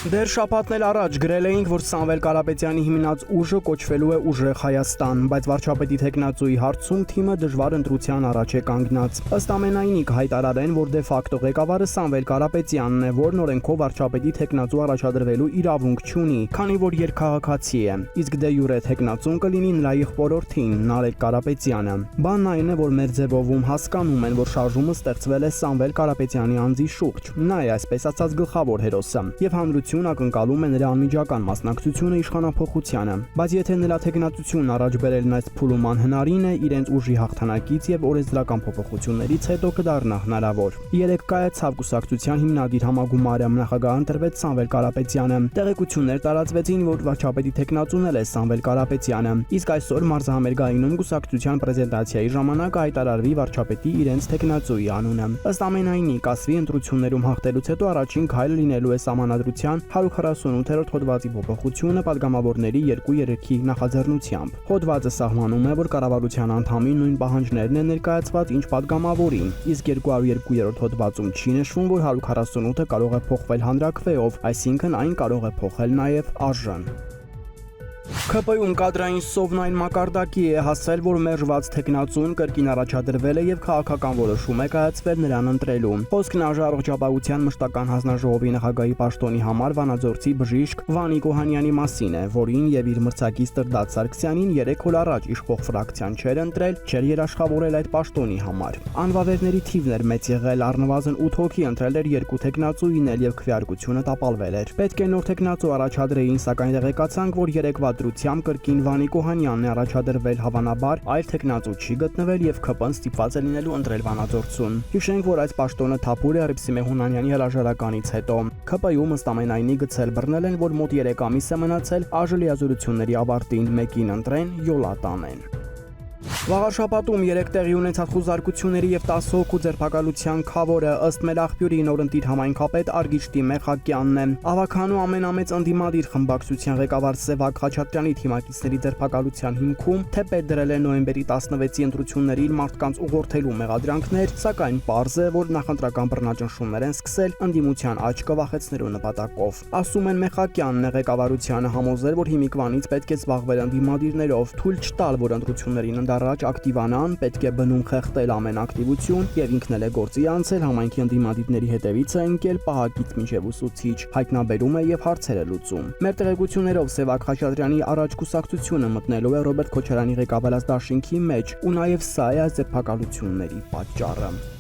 Դեռ շաբաթներ առաջ գրել էինք, որ Սամվել Կարապետյանի հիմնած ուժը կոչվելու է Ուժեղ Հայաստան, բայց վարչապետի թեկնածուի հարցում թիմը դժվար ընտրության առաջ է կանգնած։ Ըստ ամենայնի հայտարարեն, որ դե ֆակտո ղեկավարը Սամվել Կարապետյանն է, որն օրենքով վարչապետի թեկնածու առաջադրվելու իրավունք չունի, քանի որ երկքաղաքացի է, իսկ դե յուրե թեկնածուն կլինի նրա եղբորորդին Նարեկ Կարապետյանը։ Բանն այն է, որ մեր ձևովում հասկանում են, որ շարժումը ստեղծվել է Սամվել Կարապետյանի անձի շուրջ, նա է այսպես ասած գլխավոր հերոսը, եւ հանրությունը ակնկալում է նրա անմիջական մասնակցությունը իշխանափոխությանը, բայց եթե նրա թեկնածությունն առաջ բերելն այս փուլում անհնարին է, իրենց ուժի հաղթանակից եւ օրենսդրական փոփոխություններից հետո կդառնա հնարավոր։ Երեք կայացավ կուսակցության հիմնադիր համագումարը, նախագահ ընտրվեց Սամվել Կարապետյանը, տեղեկություններ տարածվեցին, որ վարչապետի թեկնածուն է Սամվել Կարապետյանը, իսկ այսօր մարզահամերգայինում կուսակցության պրեզենտացիայի ժամանակ հայտարարվի վարչապետի իրենց թեկնածուի անունը։ Ըստ ամենայնի կասվի ընտրություններում հաղթելուց հետո առաջին քայլը լինելու է Սահմանադրության 148-րդ հոդվածի փոփոխությունը падգամավորների 2/3 նախաձեռնությամբ։ Հոդվածը սահմանում է, որ կառավարության անդամի նույն պահանջներն են ներկայացված, ինչ падգամավորի, իսկ 202-րդ հոդվածում չի նշվում, որ 148-ը կարող է փոխվել հանրակրվեով, այսինքն այն կարող է փոխել նաև արժան։ ՔՊ-ում կադրային սովն այն մակարդակի է հասել, որ մերժված թեկնածուն կրկին առաջադրվել է եւ քաղաքական որոշում է կայացվել նրան ընտրելու։ Խոսքն Առողջապահության մշտական հանձնաժողովի նախագահի պաշտոնի համար վանաձորցի բժիշկ Վանիկ Օհանյանի մասին է, որին եւ իր մրցակից Տրդատ Սարգսյանին 3 օր առաջ իշխող ֆրակցիան չէր ընտրել, չէր երաշխավորել այդ պաշտոնի համար։ Անվավերների թիվն էր մեծ եղել, առնվազն 8 հոգի ընտրել էր 2 թեկնածուին էլ եւ քվեարկությունը տապալվել էր։ Պետք է նոր թեկնածու առաջադրեին, սակայն տեղեկացանք, որ 3 դրությամբ կրկին Վանիկ Օհանյանն է առաջադրվել, հավանաբար այլ թեկնածու չի գտնվել եւ ՔՊ-ն ստիպված է լինելու ընտրել Վանաձորցուն։ Հիշենք, որ այս պաշտոնը թափուր է Հռիփսիմե Հունանյանի հրաժարականից հետո։ ՔՊ-ում ըստ ամենայնի գծել բռնել են, որ մոտ 3 ամիս է մնացել ԱԺ լիազորությունների ավարտին, մեկին ընտրեն, յոլա տանեն։ Վաղ շաբաթում 3 տեղի ունեցած խուզարկությունների եւ 10 հոգու ձերբակալության քավորը ըստ մեր աղբյուրի նորընտիր համայնքապետ Արգիշտի Մեխակյանն է։ Ավականու ամենամեծ ընդդիմադիր խմբակցության ղեկավար Սևակ Խաչատրյանի թիմակիցների ձերբակալության հիմքում թեպետ դրել է նոյեմբերի 16-ի ընտրություններին մարդկանց ուղղորդելու մեղադրանքներ, սակայն պարզ է, որ նախընտրական բռնաճնշումներ են սկսել ընդդիմության աչքը վախեցնելու նպատակով։ Ասում են Մեխակյանն է ղեկավարությանը համոզել, որ հիմիկվանից պետք է զբաղվել ընդդիմադիրներով, թույլ չտալ, որ ընտրություններին ընդառաջ ակտիվանան, պետք է բնում խեղտել ամեն ակտիվություն եւ ինքն էլ է գործի անցել համայնքի ընդդիմադիրների հետևից է ընկել պահակից մինչեւ ուսուցիչ, հայտնաբերում է եւ հարցեր է լուծում։ Մեր տեղեկություններով Սևակ Խաչատրյանի առաջ կուսակցությունը մտնելու է Ռոբերտ Քոչարյանի ղեկավարած դաշինքի մեջ, ու նաեւ սա է այս ձերբակալությունների պատճառը։